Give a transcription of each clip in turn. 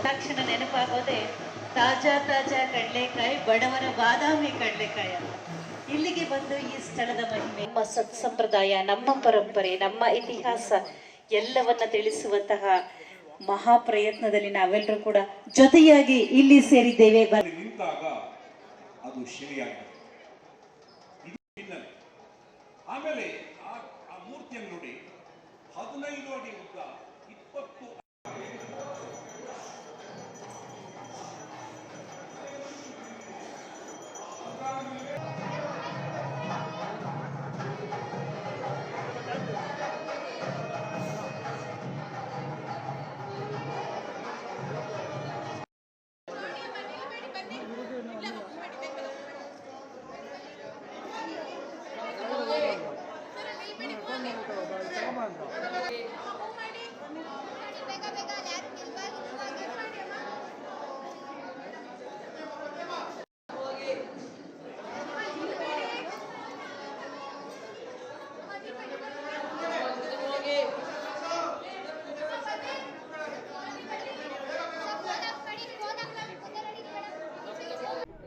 ತಕ್ಷಣ ನೆನಪಾಗೋದೆ ತಾಜಾ ಕಡಲೆಕಾಯಿ, ಬಡವರ ಬಾದಾಮಿ ಕಡಲೆಕಾಯಿ. ಇಲ್ಲಿಗೆ ಬಂದು ಈ ಸ್ಥಳದ ಮಹಿಮೆ, ನಮ್ಮ ಸಂಪ್ರದಾಯ, ನಮ್ಮ ಪರಂಪರೆ, ನಮ್ಮ ಇತಿಹಾಸ ಎಲ್ಲವನ್ನ ತಿಳಿಸುವಂತಹ ಮಹಾ ಪ್ರಯತ್ನದಲ್ಲಿ ನಾವೆಲ್ಲರೂ ಕೂಡ ಜೊತೆಯಾಗಿ ಇಲ್ಲಿ ಸೇರಿದ್ದೇವೆ. ನಿಂತಾಗ ಅದು ಶಿಲೆಯಾಗಿದೆ. ಆಮೇಲೆ ಆ ಮೂರ್ತಿಯನ್ನು ನೋಡಿ, 15 ಅಡಿ ಉದ್ದ, 20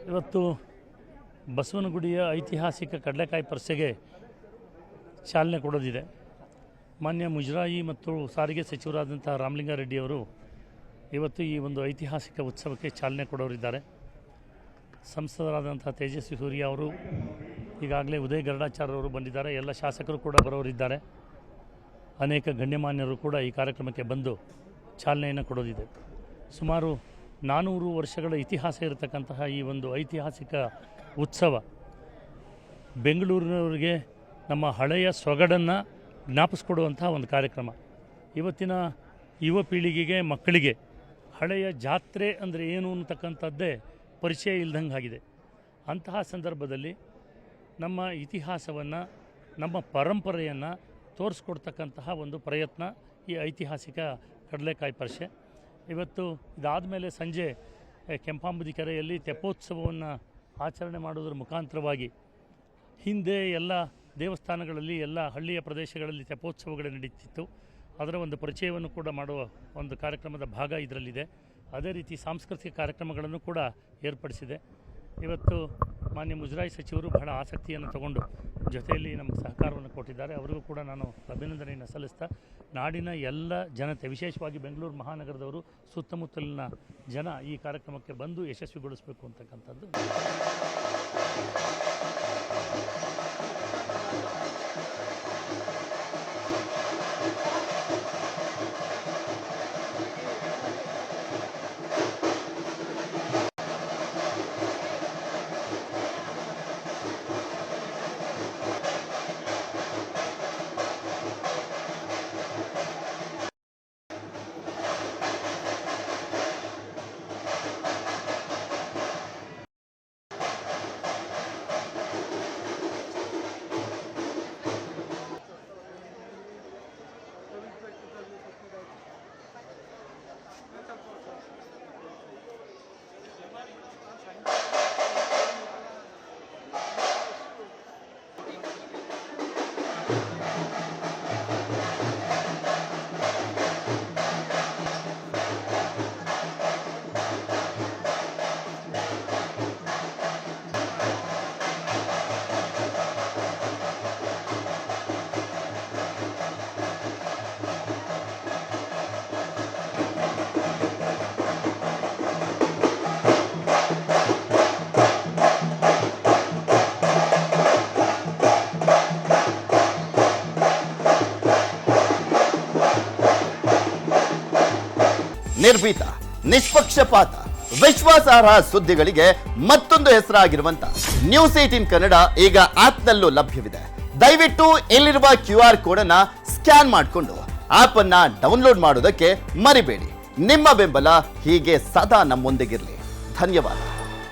ಇವತ್ತು ಬಸವನಗುಡಿಯ ಐತಿಹಾಸಿಕ ಕಡಲೆಕಾಯಿ ಪರಿಷೆಗೆ ಚಾಲನೆ ಕೊಡೋದಿದೆ. ಮಾನ್ಯ ಮುಜರಾಯಿ ಮತ್ತು ಸಾರಿಗೆ ಸಚಿವರಾದಂಥ ರಾಮಲಿಂಗಾರೆಡ್ಡಿಯವರು ಇವತ್ತು ಈ ಒಂದು ಐತಿಹಾಸಿಕ ಉತ್ಸವಕ್ಕೆ ಚಾಲನೆ ಕೊಡೋರಿದ್ದಾರೆ. ಸಂಸದರಾದಂಥ ತೇಜಸ್ವಿ ಸೂರ್ಯ ಅವರು, ಈಗಾಗಲೇ ಉದಯ ಗರುಡಾಚಾರ್ಯವರು ಬಂದಿದ್ದಾರೆ. ಎಲ್ಲ ಶಾಸಕರು ಕೂಡ ಬರೋರಿದ್ದಾರೆ. ಅನೇಕ ಗಣ್ಯಮಾನ್ಯರು ಕೂಡ ಈ ಕಾರ್ಯಕ್ರಮಕ್ಕೆ ಬಂದು ಚಾಲನೆಯನ್ನು ಕೊಡೋದಿದೆ. ಸುಮಾರು 400 ವರ್ಷಗಳ ಇತಿಹಾಸ ಇರತಕ್ಕಂತಹ ಈ ಒಂದು ಐತಿಹಾಸಿಕ ಉತ್ಸವ ಬೆಂಗಳೂರಿನವರಿಗೆ ನಮ್ಮ ಹಳೆಯ ಸೊಗಡನ್ನು ಜ್ಞಾಪಿಸ್ಕೊಡುವಂಥ ಒಂದು ಕಾರ್ಯಕ್ರಮ. ಇವತ್ತಿನ ಯುವ ಪೀಳಿಗೆಗೆ, ಮಕ್ಕಳಿಗೆ ಹಳೆಯ ಜಾತ್ರೆ ಅಂದರೆ ಏನು ಅನ್ನತಕ್ಕಂಥದ್ದೇ ಪರಿಚಯ ಇಲ್ದಂಗೆ ಆಗಿದೆ. ಅಂತಹ ಸಂದರ್ಭದಲ್ಲಿ ನಮ್ಮ ಇತಿಹಾಸವನ್ನು, ನಮ್ಮ ಪರಂಪರೆಯನ್ನು ತೋರಿಸ್ಕೊಡ್ತಕ್ಕಂತಹ ಒಂದು ಪ್ರಯತ್ನ ಈ ಐತಿಹಾಸಿಕ ಕಡಲೆಕಾಯಿ ಪರಿಷೆ. ಇವತ್ತು ಇದಾದ ಮೇಲೆ ಸಂಜೆ ಕೆಂಪಾಂಬುದಿ ಕೆರೆಯಲ್ಲಿ ತೆಪ್ಪೋತ್ಸವವನ್ನು ಆಚರಣೆ ಮಾಡುವುದರ ಮುಖಾಂತರವಾಗಿ, ಹಿಂದೆ ಎಲ್ಲ ದೇವಸ್ಥಾನಗಳಲ್ಲಿ, ಎಲ್ಲ ಹಳ್ಳಿಯ ಪ್ರದೇಶಗಳಲ್ಲಿ ತೆಪ್ಪೋತ್ಸವಗಳು ನಡೀತಿತ್ತು. ಅದರ ಒಂದು ಪರಿಚಯವನ್ನು ಕೂಡ ಮಾಡುವ ಒಂದು ಕಾರ್ಯಕ್ರಮದ ಭಾಗ ಇದರಲ್ಲಿದೆ. ಅದೇ ರೀತಿ ಸಾಂಸ್ಕೃತಿಕ ಕಾರ್ಯಕ್ರಮಗಳನ್ನು ಕೂಡ ಏರ್ಪಡಿಸಿದೆ. ಇವತ್ತು ಮಾನ್ಯ ಮುಜರಾಯಿ ಸಚಿವರು ಬಹಳ ಆಸಕ್ತಿಯನ್ನು ತಗೊಂಡು ಜೊತೆಯಲ್ಲಿ ನಮಗೆ ಸಹಕಾರವನ್ನು ಕೊಟ್ಟಿದ್ದಾರೆ. ಅವರಿಗೂ ಕೂಡ ನಾನು ಅಭಿನಂದನೆಯನ್ನು ಸಲ್ಲಿಸ್ತಾ, ನಾಡಿನ ಎಲ್ಲ ಜನತೆ, ವಿಶೇಷವಾಗಿ ಬೆಂಗಳೂರು ಮಹಾನಗರದವರು, ಸುತ್ತಮುತ್ತಲಿನ ಜನ ಈ ಕಾರ್ಯಕ್ರಮಕ್ಕೆ ಬಂದು ಯಶಸ್ವಿಗೊಳಿಸಬೇಕು ಅಂತಕ್ಕಂಥದ್ದು. ನಿರ್ಭೀತ, ನಿಷ್ಪಕ್ಷಪಾತ, ವಿಶ್ವಾಸಾರ್ಹ ಸುದ್ದಿಗಳಿಗೆ ಮತ್ತೊಂದು ಹೆಸರಾಗಿರುವಂತ ನ್ಯೂಸ್ 18 ಕನ್ನಡ ಈಗ ಆಪ್ನಲ್ಲೂ ಲಭ್ಯವಿದೆ. ದಯವಿಟ್ಟು ಇಲ್ಲಿರುವ QR ಕೋಡ್ ಅನ್ನ ಸ್ಕ್ಯಾನ್ ಮಾಡಿಕೊಂಡು ಆಪ್ ಅನ್ನ ಡೌನ್ಲೋಡ್ ಮಾಡೋದಕ್ಕೆ ಮರಿಬೇಡಿ. ನಿಮ್ಮ ಬೆಂಬಲ ಹೀಗೆ ಸದಾ ನಮ್ಮೊಂದಿಗಿರಲಿ. ಧನ್ಯವಾದ.